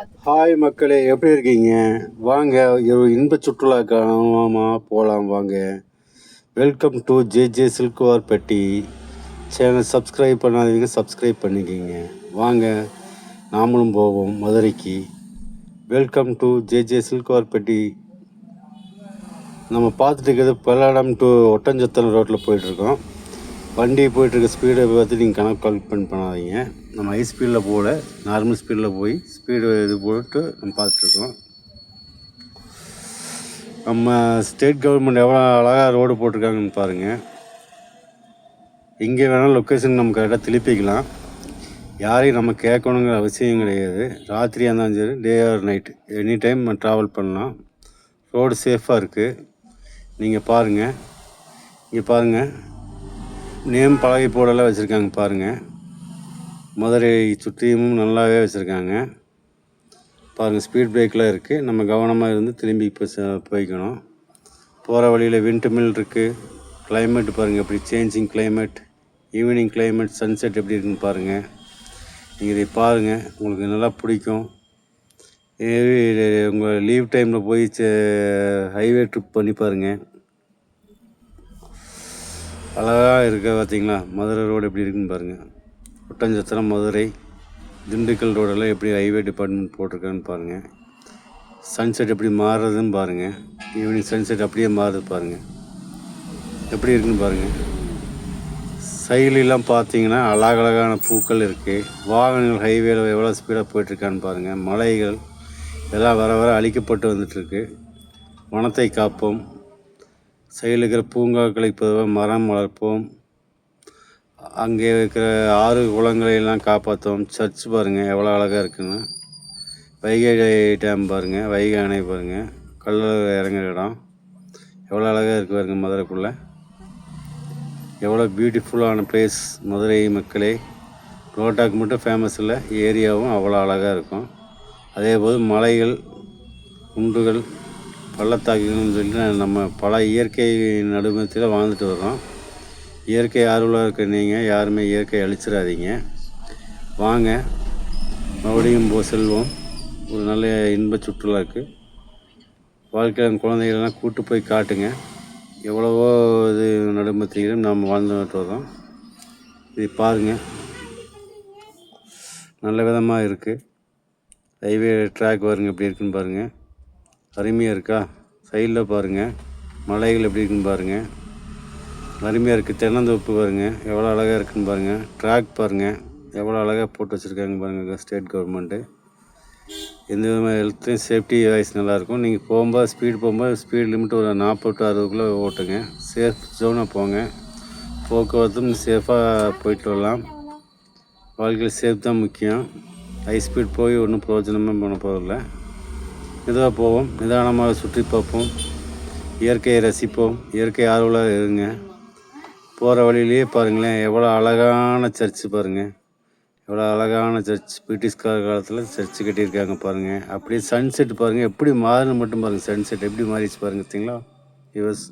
Hi மக்களே, எப்படி இருக்கீங்க? வாங்க ஒரு இன்ப சுற்றுலா போகலாம் வாங்க. Welcome to J Silkuvarpatti channel. Subscribe பண்ணாதீங்க, சப்ஸ்கிரைப் பண்ணிக்கிங்க. வாங்க நாமளும் போவோம் மதுரைக்கு. Welcome to J Silkuvarpatti. நம்ம பார்த்துட்டு இருக்கிறது பல்லடம் டு ஒட்டஞ்சத்திரம் ரோட்டில் போயிட்டுருக்கோம். வண்டி போயிட்டுருக்க ஸ்பீடை பார்த்து நீங்கள் கணக்கு கால்குலேட் பண்ணாதீங்க. நம்ம ஹை ஸ்பீடில் போகல, நார்மல் ஸ்பீடில் போய் ஸ்பீடு இது போட்டு நம்ம பார்த்துட்ருக்கோம். நம்ம ஸ்டேட் கவர்மெண்ட் எவ்வளோ அழகாக ரோடு போட்டிருக்காங்கன்னு பாருங்கள். இங்கே வேணாலும் லொக்கேஷன் நம்ம கரெக்டாக திருப்பிக்கலாம். யாரையும் நம்ம கேட்கணுங்கிற அவசியம் கிடையாது. ராத்திரியாக இருந்தாலும் சரி, day or night, any time நம்ம ட்ராவல் பண்ணலாம். ரோடு சேஃபாக இருக்குது. நீங்கள் பாருங்கள், இங்கே பாருங்கள், நேம் பலகை போர்டெல்லாம் வச்சுருக்காங்க பாருங்கள். மதுரை சுற்றியும் நல்லாவே வச்சுருக்காங்க பாருங்கள். ஸ்பீட் பிரேக்கெலாம் இருக்குது. நம்ம கவனமாக இருந்து திரும்பி இப்போ போய்க்கணும். போகிற வழியில் விண்ட் மில் இருக்குது. கிளைமேட் பாருங்கள், எப்படி changing climate, evening climate, sunset எப்படி இருக்குன்னு பாருங்கள். நீங்கள் இதை பாருங்கள், உங்களுக்கு நல்லா பிடிக்கும். உங்கள் லீவ் டைமில் போய் ஹைவே ட்ரிப் பண்ணி பாருங்கள். அழகாக இருக்க பார்த்தீங்களா? மதுரை ரோடு எப்படி இருக்குன்னு பாருங்கள். ஒட்டஞ்சத்திரம், மதுரை, திண்டுக்கல் ரோடெல்லாம் எப்படி ஹைவே டிபார்ட்மெண்ட் போட்டிருக்கான்னு பாருங்கள். சன்செட் எப்படி மாறுறதுன்னு பாருங்கள். ஈவினிங் சன்செட் அப்படியே மாறுது பாருங்கள், எப்படி இருக்குன்னு பாருங்கள். சைட்லாம் பார்த்தீங்கன்னா அழகழகான பூக்கள் இருக்குது. வாகனங்கள் ஹைவேல எவ்வளோ ஸ்பீடாக போயிட்டுருக்கான்னு பாருங்கள். மலைகள் எல்லாம் வர வர அழிக்கப்பட்டு வந்துட்டுருக்கு. வனத்தை காப்போம். சைடில் இருக்கிற பூங்காக்களை பொதுவாக மரம் வளர்ப்போம். அங்கே இருக்கிற ஆறு குளங்களை எல்லாம் காப்பாற்றுவோம். சர்ச் பாருங்கள் எவ்வளோ அழகாக இருக்குன்னு. வைகை டேம் பாருங்கள், வைகை அணை பாருங்கள், கல்லில் இறங்குற இடம் எவ்வளோ அழகாக இருக்குது பாருங்கள். மதுரைக்குள்ளே எவ்வளோ பியூட்டிஃபுல்லான பிளேஸ் மதுரை மக்களே. ரோட்டாக்கு மட்டும் ஃபேமஸ் இல்லை, ஏரியாவும் அவ்வளோ அழகாக இருக்கும். அதே போல் மலைகள், குன்றுகள், பள்ளத்தாக்குன்னு சொல்லிட்டு நம்ம பல இயற்கை நடுமத்தில் வாழ்ந்துட்டு வரோம். இயற்கை ஆர்வலாக இருக்க நீங்கள் யாருமே இயற்கை அழிச்சிடாதீங்க. வாங்க மறுபடியும் செல்வோம். ஒரு நல்ல இன்ப சுற்றுலாவுக்கு வாழ்க்கையில் குழந்தைகளெல்லாம் கூட்டு போய் காட்டுங்க. எவ்வளவோ இது நடுமத்திலும் நாம் வாழ்ந்துட்டு வரோம். இதை பாருங்கள், நல்ல விதமாக இருக்குது. ஹைவே ட்ராக் பாருங்கள் எப்படி இருக்குன்னு பாருங்கள், அருமையாக இருக்கா? சைடில் பாருங்கள், மலைகள் எப்படி இருக்குன்னு பாருங்கள், அருமையாக இருக்குது. தென்னந்தோப்பு பாருங்கள் எவ்வளோ அழகாக இருக்குன்னு பாருங்கள். ட்ராக் பாருங்கள் எவ்வளோ அழகாக போட்டு வச்சுருக்காங்க பாருங்கள் ஸ்டேட் கவர்மெண்ட்டு. எந்த விதமான ஹெல்த்தையும் சேஃப்டி வைஸ் நல்லாயிருக்கும். நீங்கள் போகும்போது ஸ்பீடு லிமிட் ஒரு 40-60 ஓட்டுங்க. சேஃப் ஜோனாக போங்க. போக்குவரத்தும் சேஃபாக போயிட்டு வரலாம். வாழ்க்கையில் சேஃப் தான் முக்கியம். ஹை ஸ்பீட் போய் ஒன்றும் பிரயோஜனமே பண்ண போகிறதில்ல. மெதுவாக போவோம், நிதானமாக சுற்றி பார்ப்போம், இயற்கையை ரசிப்போம். இயற்கை ஆர்வலாக இருங்க. போகிற வழியிலேயே பாருங்களேன், எவ்வளோ அழகான சர்ச்சு பாருங்கள், எவ்வளோ அழகான சர்ச். பிரிட்டிஷ்கார காலத்தில் சர்ச்சு கட்டியிருக்காங்க பாருங்கள். அப்படியே சன்செட் பாருங்கள் எப்படி மாறுன்னு மட்டும் பாருங்கள். சன்செட் எப்படி மாறிச்சு பாருங்கள். பார்த்தீங்களா? யுவர்ஸ்